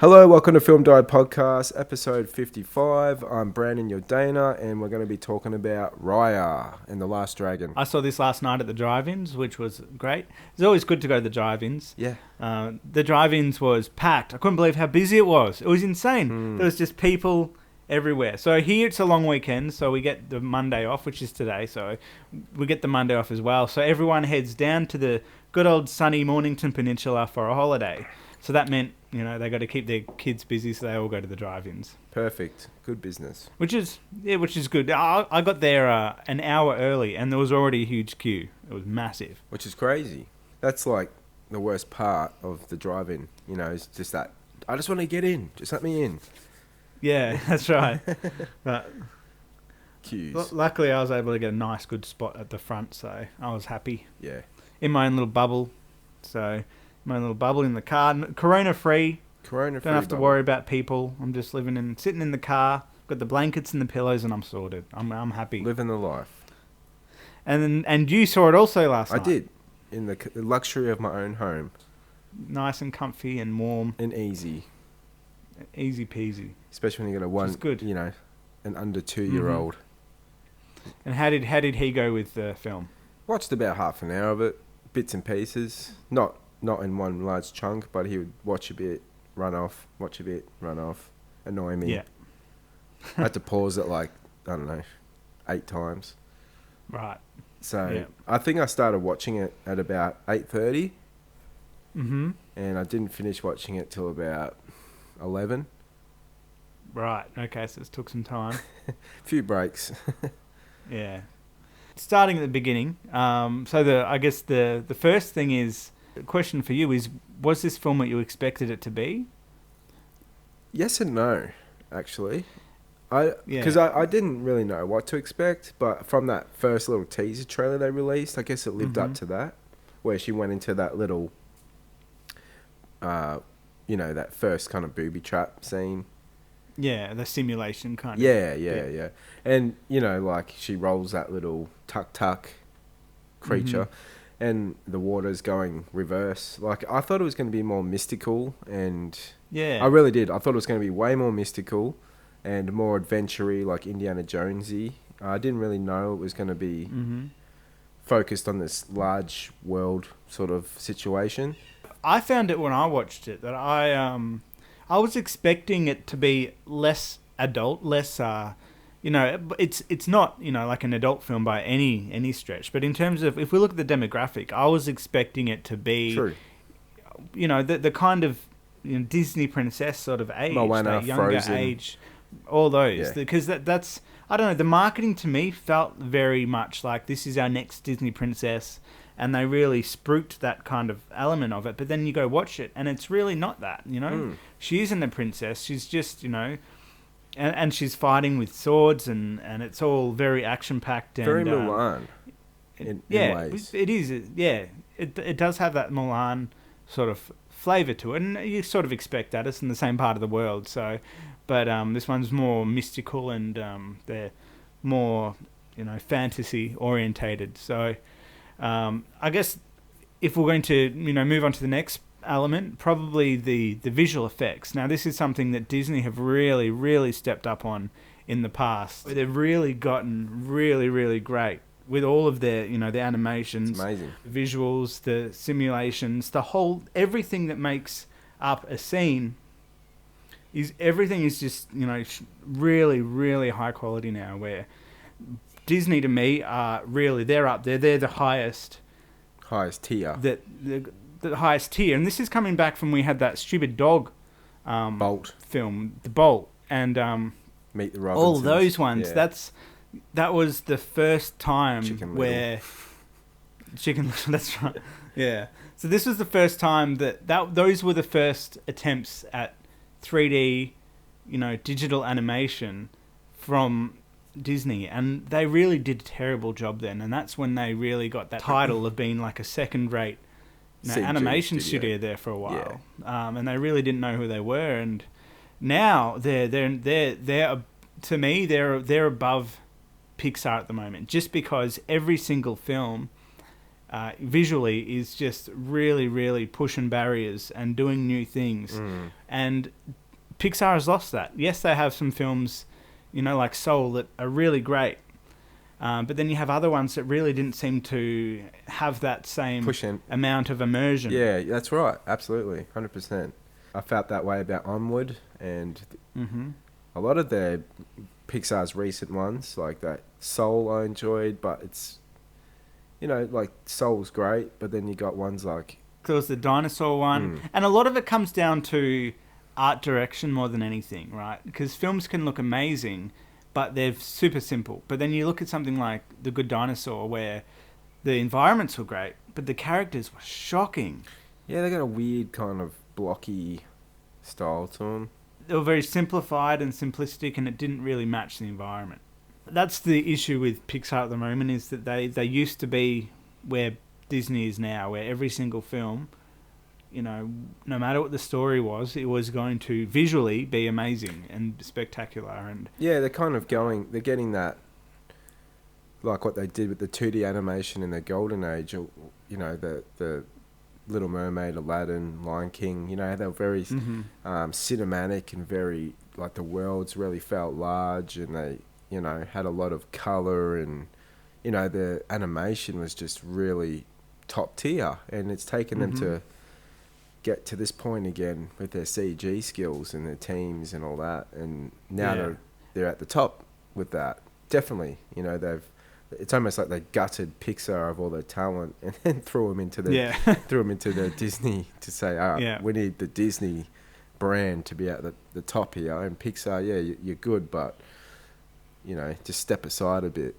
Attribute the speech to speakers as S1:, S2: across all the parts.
S1: Hello, welcome to Film Died Podcast, episode 55. I'm Brandon, your Dana, and we're going to be talking about Raya and The Last Dragon.
S2: I saw this last night at the drive-ins, which was great. It's always good to go to the drive-ins.
S1: Yeah.
S2: The drive-ins was packed. I couldn't believe how busy it was. It was insane. There was just people everywhere. So here it's a long weekend, so we get the Monday off, which is today. So we get the Monday off as well. So everyone heads down to the good old sunny Mornington Peninsula for a holiday. So that meant, they got to keep their kids busy, so they all go to the drive-ins.
S1: Perfect. Good business.
S2: Which is good. I got there an hour early, and there was already a huge queue. It was massive.
S1: Which is crazy. That's like the worst part of the drive-in, is just that, I just want to get in. Just let me in.
S2: Yeah, that's right. But
S1: Queues.
S2: luckily, I was able to get a nice, good spot at the front, so I was happy.
S1: Yeah.
S2: In my own little bubble. So, my own little bubble in the car. Corona-free.
S1: Corona-free.
S2: Don't have to worry about people. I'm just sitting in the car. Got the blankets and the pillows, and I'm sorted. I'm happy.
S1: Living the life.
S2: And you saw it also last night.
S1: I did. In the luxury of my own home.
S2: Nice and comfy and warm.
S1: And easy.
S2: Easy peasy.
S1: Especially when you got a one,
S2: It's good.
S1: an under 2-year-old.
S2: And how did he go with the film?
S1: Watched about half an hour of it, bits and pieces. Not in one large chunk, but he would watch a bit, run off, watch a bit, run off, annoy me.
S2: Yeah.
S1: I had to pause it 8 times.
S2: Right.
S1: So
S2: Yeah.
S1: I think I started watching it at about 8:30,
S2: Mm-hmm.
S1: and I didn't finish watching it till about 11.
S2: Right. Okay, so it took some time.
S1: Few breaks.
S2: Yeah. Starting at the beginning. I guess the first thing is, the question for you is, was this film what you expected it to be?
S1: Yes and no, actually.
S2: Yeah.
S1: Because I didn't really know what to expect, but from that first little teaser trailer they released, I guess it lived up to that, where she went into that little, that first kind of booby trap scene.
S2: Yeah, the simulation kind of.
S1: Yeah. And, she rolls that little tuk-tuk creature, and the water's going reverse. I thought it was going to be more mystical, and
S2: Yeah.
S1: I really did. I thought it was going to be way more mystical and more adventure-y, like Indiana Jonesy. I didn't really know it was going to be focused on this large world sort of situation.
S2: I found it when I watched it that I was expecting it to be less adult, less it's not like an adult film by any stretch, but in terms of, if we look at the demographic, I was expecting it to be
S1: True.
S2: The kind of Disney princess sort of age,
S1: Moana,
S2: that younger
S1: Frozen.
S2: age, all those,
S1: Yeah.
S2: because that's, I don't know, the marketing to me felt very much like this is our next Disney princess, and they really spruiked that kind of element of it. But then you go watch it, and it's really not that. She isn't a princess. She's just and she's fighting with swords, and it's all very action packed and
S1: Very Mulan in ways.
S2: it is. It does have that Mulan sort of flavor to it, and you sort of expect that. It's in the same part of the world, so. But this one's more mystical, and they're more fantasy orientated. So I guess if we're going to move on to the next element, probably the visual effects. Now, this is something that Disney have really, really stepped up on in the past. They've really gotten really, really great with all of their, the animations,
S1: It's amazing.
S2: the visuals, the simulations, everything that makes up a scene. Everything is just really, really high quality now. Where Disney, to me, are really, they're up there. They're the highest
S1: tier.
S2: The highest tier, and this is coming back from, we had that stupid dog
S1: Bolt.
S2: film, The Bolt, and
S1: Meet the Robinsons.
S2: all those ones.
S1: Yeah.
S2: That was the first time
S1: Chicken
S2: where Chicken. That's right. Yeah. So this was the first time that those were the first attempts at 3D, digital animation from Disney, and they really did a terrible job then, and that's when they really got that title of being like a second-rate
S1: CG
S2: animation studio there for a while. And they really didn't know who they were, and now they're to me they're above Pixar at the moment, just because every single film visually is just really, really pushing barriers and doing new things. And Pixar has lost that. Yes, they have some films, like Soul, that are really great. But then you have other ones that really didn't seem to have that same amount of immersion.
S1: Yeah, that's right. Absolutely. 100%. I felt that way about Onward and a lot of their Pixar's recent ones, like that Soul I enjoyed, but it's, like Soul's great, but then you got ones like...
S2: There was the dinosaur one, and a lot of it comes down to art direction more than anything, right? Because films can look amazing, but they're super simple. But then you look at something like The Good Dinosaur, where the environments were great, but the characters were shocking.
S1: Yeah, they got a weird kind of blocky style to them.
S2: They were very simplified and simplistic, and it didn't really match the environment. That's the issue with Pixar at the moment, is that they used to be where Disney is now, where every single film, no matter what the story was, it was going to visually be amazing and spectacular. And
S1: yeah, they're getting that, like what they did with the 2D animation in the golden age, or, the Little Mermaid, Aladdin, Lion King, they were very cinematic and very, like, the worlds really felt large, and they, had a lot of colour, and, the animation was just really top tier, and it's taken them to get to this point again with their CG skills and their teams and all that, and now they're at the top with that. Definitely, it's almost like they gutted Pixar of all their talent and then threw them into the Disney to say, we need the Disney brand to be at the top here, and Pixar, you're good, but just step aside a bit.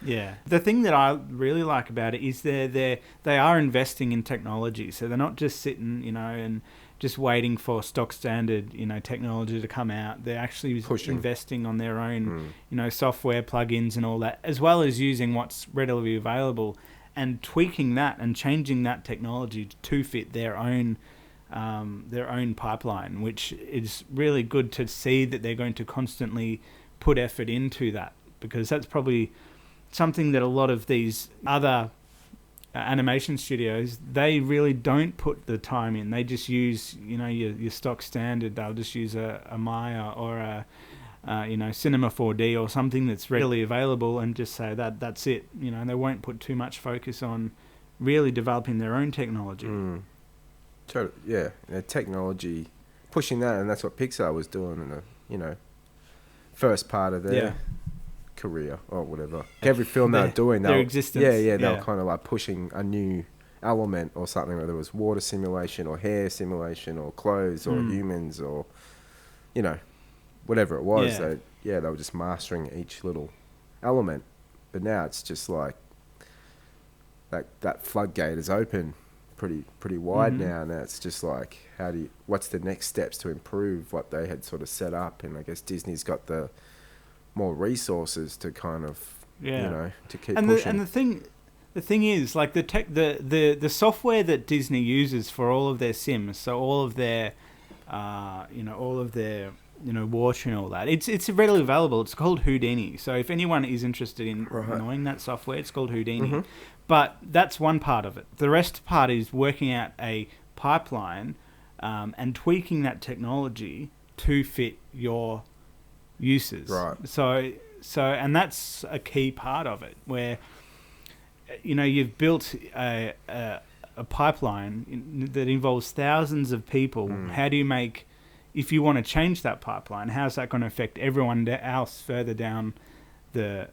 S2: Yeah. The thing that I really like about it is they are investing in technology. So they're not just sitting, and just waiting for stock standard, technology to come out. They're actually investing on their own, software plugins and all that, as well as using what's readily available and tweaking that and changing that technology to fit their own pipeline, which is really good to see that they're going to constantly put effort into that, because that's probably something that a lot of these other animation studios, they really don't put the time in. They just use, your stock standard. They'll just use a Maya or a Cinema 4D or something that's readily available, and just say that's it. They won't put too much focus on really developing their own technology.
S1: Yeah, technology, pushing that, and that's what Pixar was doing in the, first part of their career or whatever. Every film they were doing,
S2: their existence.
S1: They were kind of like pushing a new element or something, whether it was water simulation or hair simulation or clothes or humans or, whatever it was. They were just mastering each little element. But now it's just like that floodgate is open pretty wide now, and it's just like, what's the next steps to improve what they had sort of set up? And I guess Disney's got the more resources to kind of, to keep pushing.
S2: And the thing is, like, the software that Disney uses for all of their sims, so all of their, water and all that, it's readily available. It's called Houdini. So if anyone is interested in knowing that software, it's called Houdini. But that's one part of it. The rest part is working out a pipeline and tweaking that technology to fit your uses.
S1: Right.
S2: So and that's a key part of it, where you've built a pipeline that involves thousands of people. How do you make, if you want to change that pipeline, how's that going to affect everyone else further down the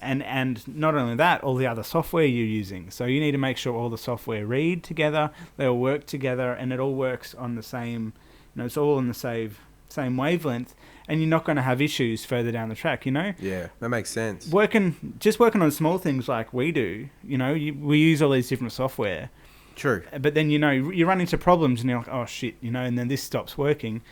S2: and not only that, all the other software you're using. So you need to make sure all the software read together, they all work together, and it all works on the same, it's all on the same wavelength, and you're not going to have issues further down the track,
S1: Yeah, that makes sense.
S2: Working on small things like we do, we use all these different software.
S1: True.
S2: But then, you run into problems and you're like, oh shit, and then this stops working.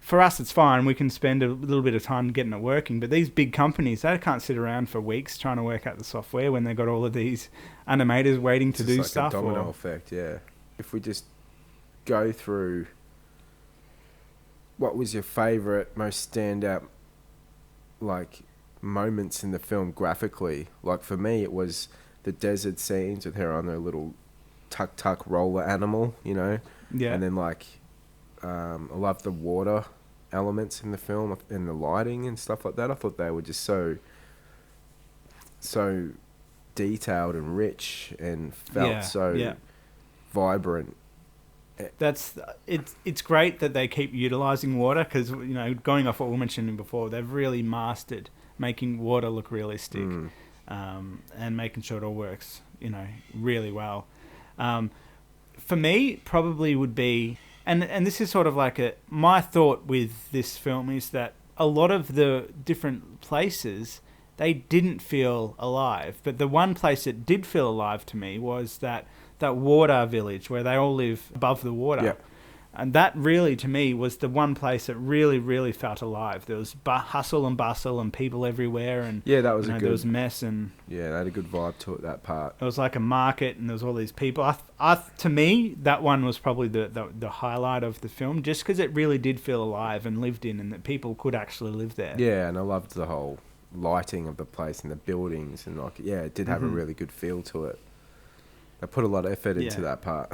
S2: For us, it's fine. We can spend a little bit of time getting it working. But these big companies, they can't sit around for weeks trying to work out the software when they've got all of these animators waiting to do
S1: like
S2: stuff.
S1: A domino effect, yeah. If we just go through, what was your favourite, most standout, like, moments in the film graphically? Like, for me, it was the desert scenes with her on her little tuk-tuk roller animal, you know.
S2: Yeah.
S1: And then like I love the water elements in the film and the lighting and stuff like that. I thought they were just so detailed and rich and felt vibrant.
S2: It's great that they keep utilizing water, because, you know, going off what we were mentioning before, they've really mastered making water look realistic, and making sure it all works, you know, really well. For me, probably would be, and this is sort of like my thought with this film is that a lot of the different places, they didn't feel alive, but the one place that did feel alive to me was that water village where they all live above the water.
S1: Yeah.
S2: And that really, to me, was the one place that really, really felt alive. There was hustle and bustle and people everywhere, and
S1: that was
S2: there was mess, and
S1: they had a good vibe to it. That part.
S2: It was like a market, and there was all these people. To me, that one was probably the highlight of the film, just because it really did feel alive and lived in, and that people could actually live there.
S1: Yeah, and I loved the whole lighting of the place and the buildings, and like it did have a really good feel to it. They put a lot of effort into that part.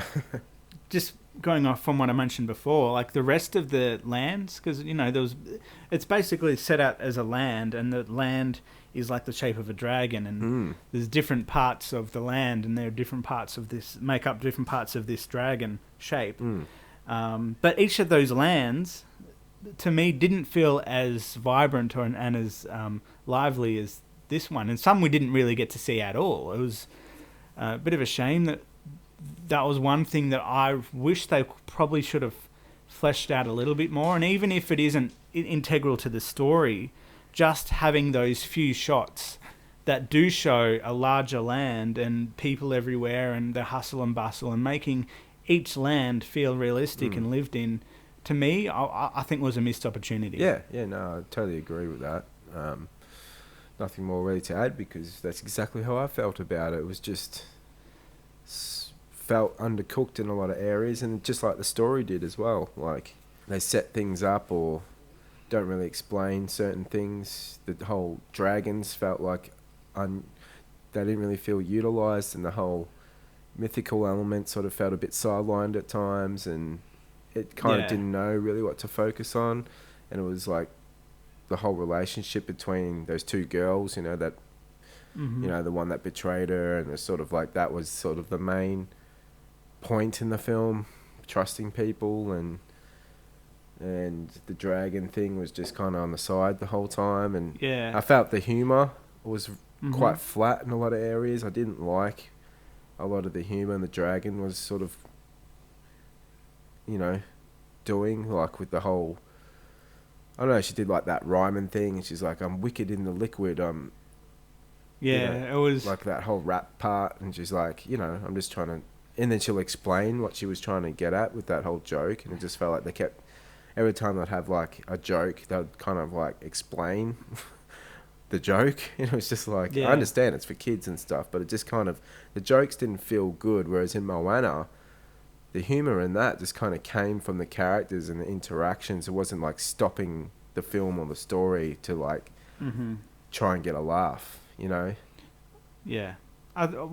S2: Just going off from what I mentioned before, like the rest of the lands, because, you know, it's basically set out as a land, and the land is like the shape of a dragon, and there's different parts of the land, and there are different parts of this, make up different parts of this dragon shape. But each of those lands, to me, didn't feel as vibrant and as lively as this one, and some we didn't really get to see at all. It was a bit of a shame that was one thing that I wish they probably should have fleshed out a little bit more. And even if it isn't integral to the story, just having those few shots that do show a larger land and people everywhere and the hustle and bustle, and making each land feel realistic and lived in, to me, I think was a missed opportunity.
S1: No, I totally agree with that. Nothing more really to add, because that's exactly how I felt about it. It was just felt undercooked in a lot of areas, and just like the story did as well. Like, they set things up or don't really explain certain things. The whole dragons felt like they didn't really feel utilised, and the whole mythical element sort of felt a bit sidelined at times, and it kind of didn't know really what to focus on. And it was like the whole relationship between those two girls, you know, that you know, the one that betrayed her, and it's sort of like that was sort of the main point in the film, trusting people, and the dragon thing was just kind of on the side the whole time. And I felt the humour was quite flat in a lot of areas. I didn't like a lot of the humour, and the dragon was sort of, you know, doing, like with the whole, I don't know, she did like that rhyming thing, and she's like, I'm wicked in the liquid, you know,
S2: it was
S1: like that whole rap part, and she's like, you know, I'm just trying to, and then she'll explain what she was trying to get at with that whole joke, and it just felt like they kept, every time they'd have like a joke, they'd kind of like explain the joke. You know, it's just like, I understand it's for kids and stuff, but it just kind of, the jokes didn't feel good, whereas in Moana, the humour in that just kind of came from the characters and the interactions. It wasn't like stopping the film or the story to like try and get a laugh, you know?
S2: Yeah.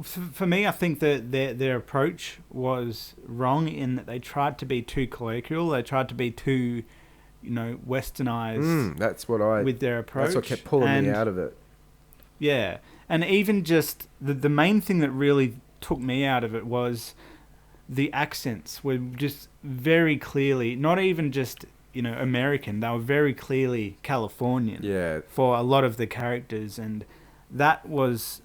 S2: For me, I think that their approach was wrong in that they tried to be too colloquial. They tried to be too, you know, westernized.
S1: That's what I...
S2: with their approach.
S1: That's what kept pulling me out of it.
S2: Yeah. And even just the main thing that really took me out of it was the accents were just very clearly, not even just, you know, American, they were very clearly Californian for a lot of the characters. And that was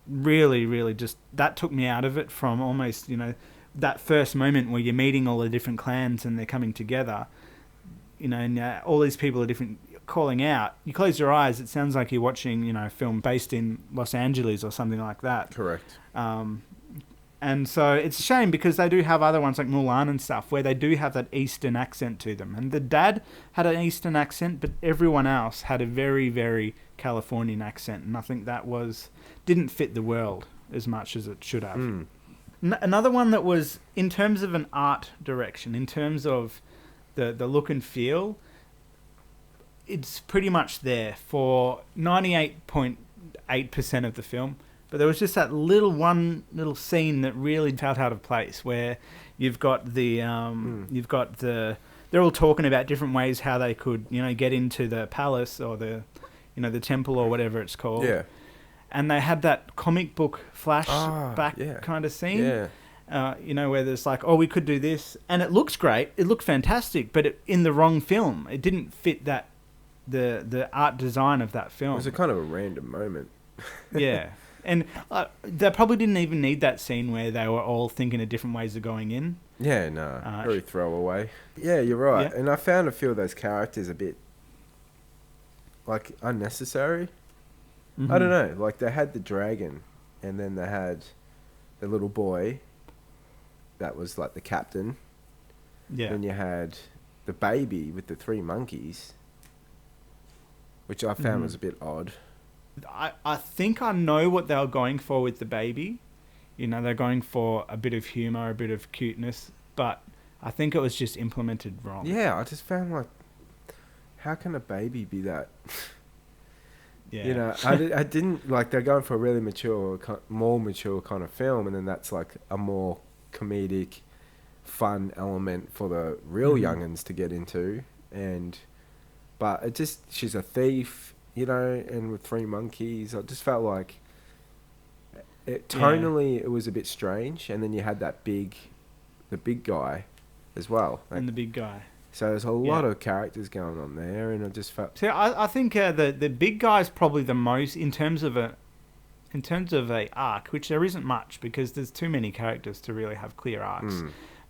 S2: really, really just, that took me out of it from almost, you know, that first moment where you're meeting all the different clans and they're coming together, you know, and all these people are different, calling out. You close your eyes, it sounds like you're watching, you know, a film based in Los Angeles or something like that.
S1: Correct.
S2: And so it's a shame, because they do have other ones like Mulan and stuff where they do have that Eastern accent to them. And the dad had an Eastern accent, but everyone else had a very, very Californian accent. And I think that didn't fit the world as much as it should have. Another one that was, in terms of an art direction, in terms of the look and feel, it's pretty much there for 98.8% of the film. But there was just that one little scene that really felt out of place, where you've got the they're all talking about different ways how they could, get into the palace or the temple or whatever it's called.
S1: Yeah.
S2: And they had that comic book flashback kind of scene.
S1: Yeah.
S2: Where there's like, oh, we could do this, and it looks great, it looked fantastic, but in the wrong film, it didn't fit that the art design of that film.
S1: It was a kind of a random moment.
S2: Yeah, and they probably didn't even need that scene where they were all thinking of different ways of going in.
S1: Yeah, no, very throwaway. Yeah, you're right,
S2: Yeah.
S1: and I found a few of those characters a bit like unnecessary.
S2: Mm-hmm.
S1: I don't know, like they had the dragon, and then they had the little boy. That was like the captain.
S2: Yeah.
S1: Then you had the baby with the 3 monkeys, which I found was a bit odd.
S2: I think I know what they were going for with the baby. They're going for a bit of humour, a bit of cuteness, but I think it was just implemented wrong.
S1: Yeah, I just found like, how can a baby be that?
S2: Yeah.
S1: I didn't like, they're going for a really more mature kind of film, and then that's like a more comedic, fun element for the real young'uns to get into, but it just, she's a thief, and with 3 monkeys, I just felt like tonally it was a bit strange, and then you had the big guy as well,
S2: And the big guy.
S1: so there's a lot of characters going on there, and I just felt.
S2: See, I think the big guy is probably the most in terms of a arc, which there isn't much because there's too many characters to really have clear arcs.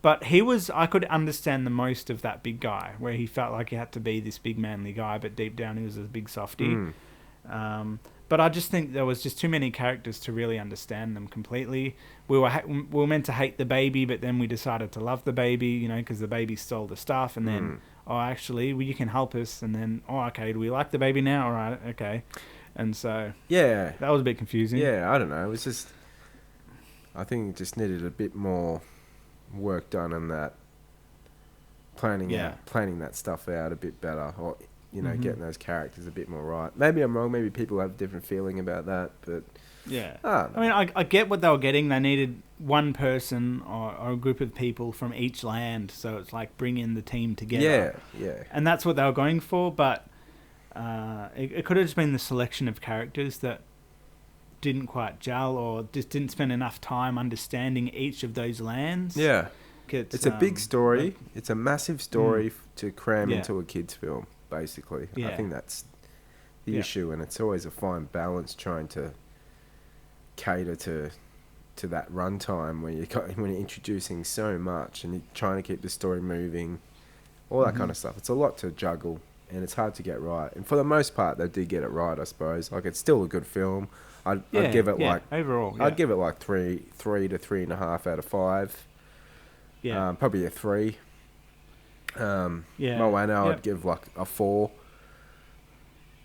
S2: But I could understand the most of that big guy, where he felt like he had to be this big manly guy, but deep down he was a big softie. But I just think there was just too many characters to really understand them completely. We were meant to hate the baby, but then we decided to love the baby, because the baby stole the stuff, and then, oh, actually, you can help us, and then, oh, okay, do we like the baby now? All right, okay. And so,
S1: yeah,
S2: that was a bit confusing.
S1: Yeah, I don't know. It was just, I think it just needed a bit more work done on that, planning that stuff out a bit better, or getting those characters a bit more right. Maybe I'm wrong. Maybe people have a different feeling about that, but
S2: yeah. I mean, I get what they were getting. They needed one person or a group of people from each land, so it's like bringing the team together.
S1: Yeah.
S2: And that's what they were going for, but it could have just been the selection of characters that didn't quite gel, or just didn't spend enough time understanding each of those lands.
S1: Yeah. It's a big story. It's a massive story to cram into a kid's film, basically.
S2: Yeah.
S1: I think that's the issue, and it's always a fine balance trying to cater to that runtime when you're introducing so much and you're trying to keep the story moving, all that kind of stuff. It's a lot to juggle, and it's hard to get right. And for the most part, they did get it right, I suppose. Like, it's still a good film. I'd give it
S2: overall.
S1: I'd give it like 3 to 3.5 out of 5.
S2: Yeah.
S1: Probably a 3. Moana, I'd give like a 4.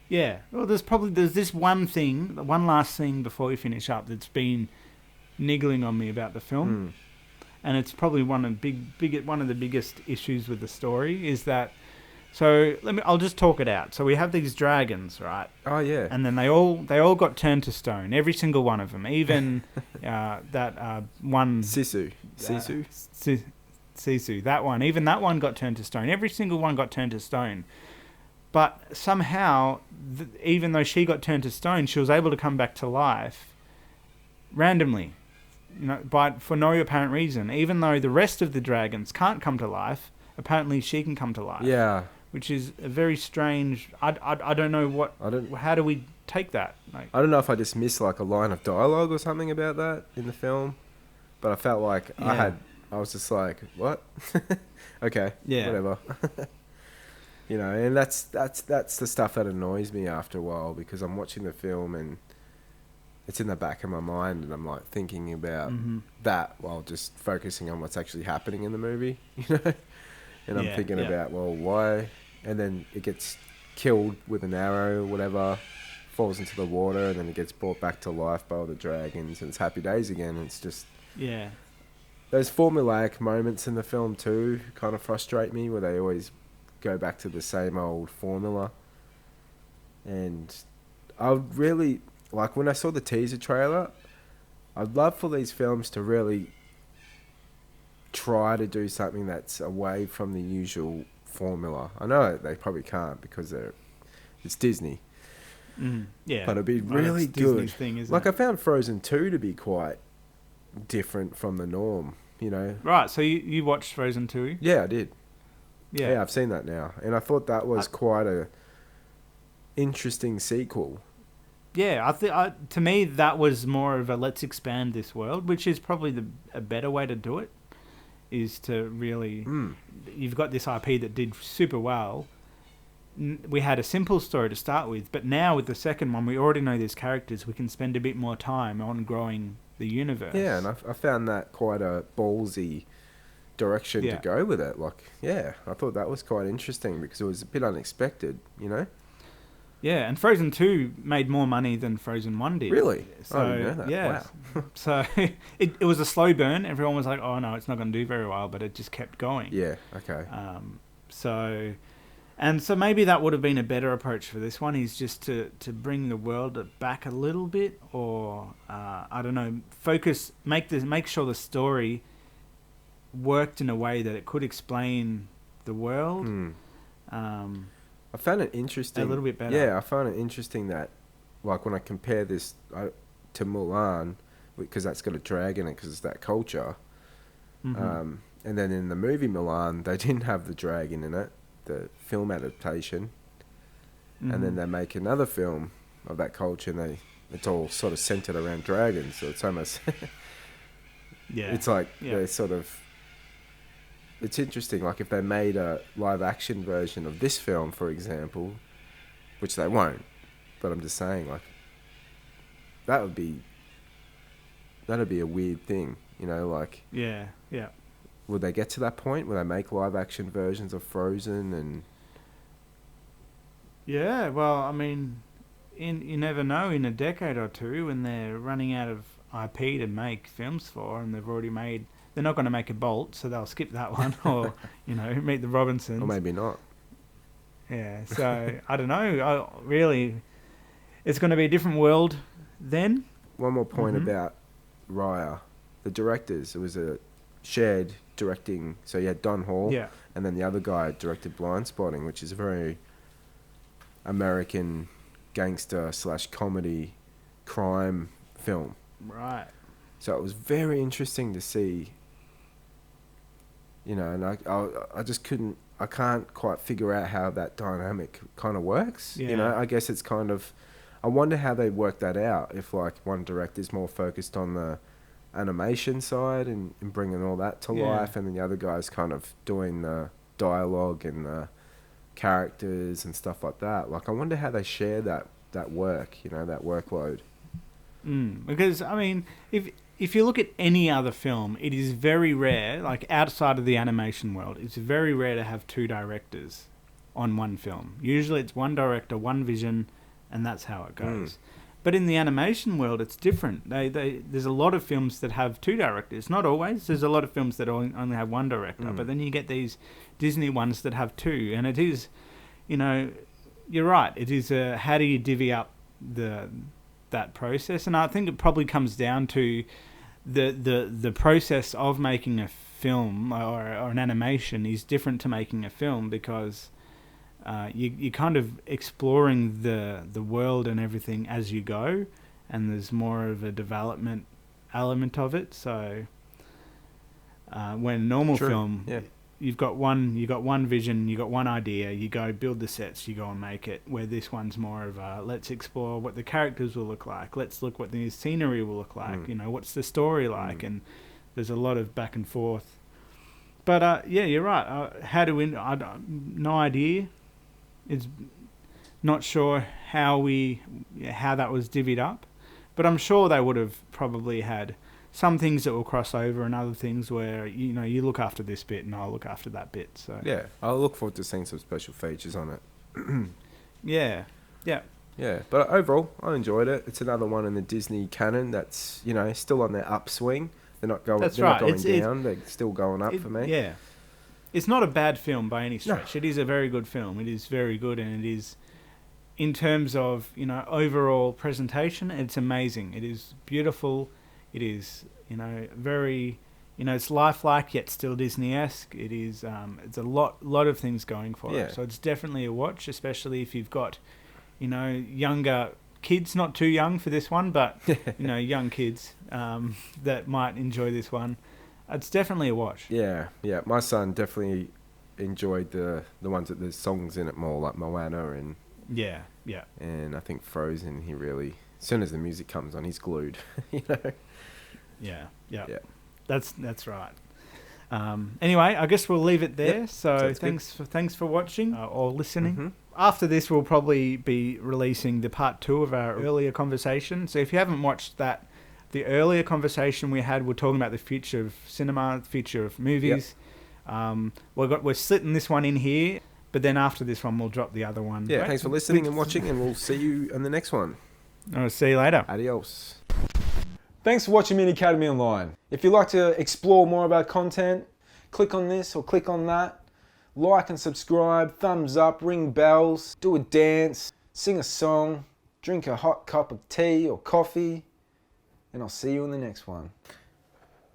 S2: Yeah. Well, there's this one last thing before we finish up that's been niggling on me about the film, and it's probably one of the biggest issues with the story is that. So I'll just talk it out. So we have these dragons, right?
S1: Oh yeah.
S2: And then they all got turned to stone. Every single one of them, even that one
S1: Sisu.
S2: Sisu, that one. Even that one got turned to stone. Every single one got turned to stone. But somehow, even though she got turned to stone, she was able to come back to life randomly, for no apparent reason. Even though the rest of the dragons can't come to life, apparently she can come to life.
S1: Yeah.
S2: Which is a very strange. I don't know what. How do we take that?
S1: I don't know if I just missed like a line of dialogue or something about that in the film, but I felt like I was just like, what? Okay. Yeah. Whatever. And that's the stuff that annoys me after a while, because I'm watching the film and it's in the back of my mind, and I'm like thinking about that while just focusing on what's actually happening in the movie, And I'm thinking about, well, why? And then it gets killed with an arrow or whatever, falls into the water, and then it gets brought back to life by all the dragons, and it's happy days again. And it's just...
S2: Yeah.
S1: Those formulaic moments in the film, too, kind of frustrate me, where they always go back to the same old formula. And I would really... Like, when I saw the teaser trailer, I'd love for these films to really try to do something that's away from the usual formula. I know they probably can't because it's Disney,
S2: Yeah,
S1: but it'd be
S2: well,
S1: really
S2: that's Disney's
S1: good.
S2: thing, isn't
S1: Like
S2: it?
S1: I found Frozen 2 to be quite different from the norm, you know.
S2: Right, so you watched Frozen 2?
S1: Yeah, I did.
S2: Yeah.
S1: Yeah, I've seen that now, and I thought that was quite a interesting sequel.
S2: Yeah, to me that was more of a let's expand this world, which is probably a better way to do it. Is to really, you've got this IP that did super well. We had a simple story to start with, but now with the second one, we already know these characters. We can spend a bit more time on growing the universe.
S1: Yeah, and I found that quite a ballsy direction to go with it. Like, yeah, I thought that was quite interesting because it was a bit unexpected, you know?
S2: Yeah, and Frozen 2 made more money than Frozen 1 did.
S1: Really?
S2: So,
S1: I didn't know that.
S2: Yeah.
S1: Wow.
S2: So it was a slow burn. Everyone was like, oh no, it's not going to do very well, but it just kept going.
S1: Yeah, okay.
S2: So maybe that would have been a better approach for this one, is just to bring the world back a little bit, or I don't know, make sure the story worked in a way that it could explain the world.
S1: I found it interesting.
S2: A little bit better.
S1: Yeah, I found it interesting that, like, when I compare this to Mulan, because that's got a dragon in it, because it's that culture. And then in the movie Mulan, they didn't have the dragon in it, the film adaptation. And then they make another film of that culture, and it's all sort of centered around dragons. So it's almost... It's like they're sort of... It's interesting, like if they made a live action version of this film, for example, which they won't, but I'm just saying, like, that'd be a weird thing, you know, like...
S2: Yeah.
S1: Would they get to that point where they make live action versions of Frozen and...
S2: Yeah, well, I mean, you never know, in a decade or two, when they're running out of IP to make films for, and they've already made... They're not going to make a Bolt, so they'll skip that one, or, you know, Meet the Robinsons.
S1: Or maybe not.
S2: Yeah, so, I don't know. Really, it's going to be a different world then.
S1: One more point about Raya. The directors, it was a shared directing, so you had Don Hall, and then the other guy directed Blindspotting, which is a very American gangster / comedy crime film.
S2: Right.
S1: So it was very interesting to see, you know, and I just I can't quite figure out how that dynamic kind of works.
S2: Yeah.
S1: You know, I guess it's kind of, I wonder how they work that out. If like one director's more focused on the animation side and bringing all that to life, and then the other guy's kind of doing the dialogue and the characters and stuff like that. Like, I wonder how they share that work, you know, that workload.
S2: Because, I mean, if you look at any other film, it is very rare, like outside of the animation world, it's very rare to have two directors on one film. Usually it's one director, one vision, and that's how it goes. But in the animation world, it's different. There's a lot of films that have two directors. Not always. There's a lot of films that only have one director. But then you get these Disney ones that have two. And it is, you know, you're right. It is how do you divvy up that process? And I think it probably comes down to the process of making a film or an animation is different to making a film, because you're kind of exploring the world and everything as you go, and there's more of a development element of it. So when normal film, you've got one vision, you got one idea, you go build the sets, you go and make it. Where this one's more of a let's explore what the characters will look like, let's look what the scenery will look like, you know, what's the story like, and there's a lot of back and forth. But yeah, you're right. How do we? No idea. It's not sure how that was divvied up, but I'm sure they would have probably had some things that will cross over and other things where, you know, you look after this bit and I'll look after that bit. So
S1: yeah, I'll look forward to seeing some special features on it.
S2: Yeah.
S1: But overall, I enjoyed it. It's another one in the Disney canon that's, you know, still on their upswing. They're not going.
S2: That's
S1: they're
S2: right.
S1: not going down. They're still going up for me.
S2: Yeah. It's not a bad film by any stretch. No. It is a very good film. It is very good, and it is, in terms of, you know, overall presentation, it's amazing. It is beautiful. It is, very, it's lifelike yet still Disney-esque. It is, it's a lot of things going for
S1: Yeah.
S2: it. So it's definitely a watch, especially if you've got, younger kids, not too young for this one, but young kids that might enjoy this one. It's definitely a watch.
S1: Yeah. My son definitely enjoyed the ones that there's songs in it more, like Moana and
S2: Yeah.
S1: and I think Frozen. He really, as soon as the music comes on, he's glued.
S2: Yeah.
S1: Yeah.
S2: That's right. Anyway, I guess we'll leave it there.
S1: Yep.
S2: So
S1: Sounds
S2: thanks for watching or listening.
S1: Mm-hmm.
S2: After this, we'll probably be releasing the part 2 of our earlier conversation. So if you haven't watched that, the earlier conversation we had, we're talking about the future of cinema, the future of movies. We're slitting this one in here, but then after this one, we'll drop the other one.
S1: Yeah,
S2: Right?
S1: thanks for listening and watching, and we'll see you in the next one.
S2: I'll see you later.
S1: Adios.
S3: Thanks for watching Mini Academy Online. If you'd like to explore more of our content, click on this or click on that. Like and subscribe, thumbs up, ring bells, do a dance, sing a song, drink a hot cup of tea or coffee, and I'll see you in the next one.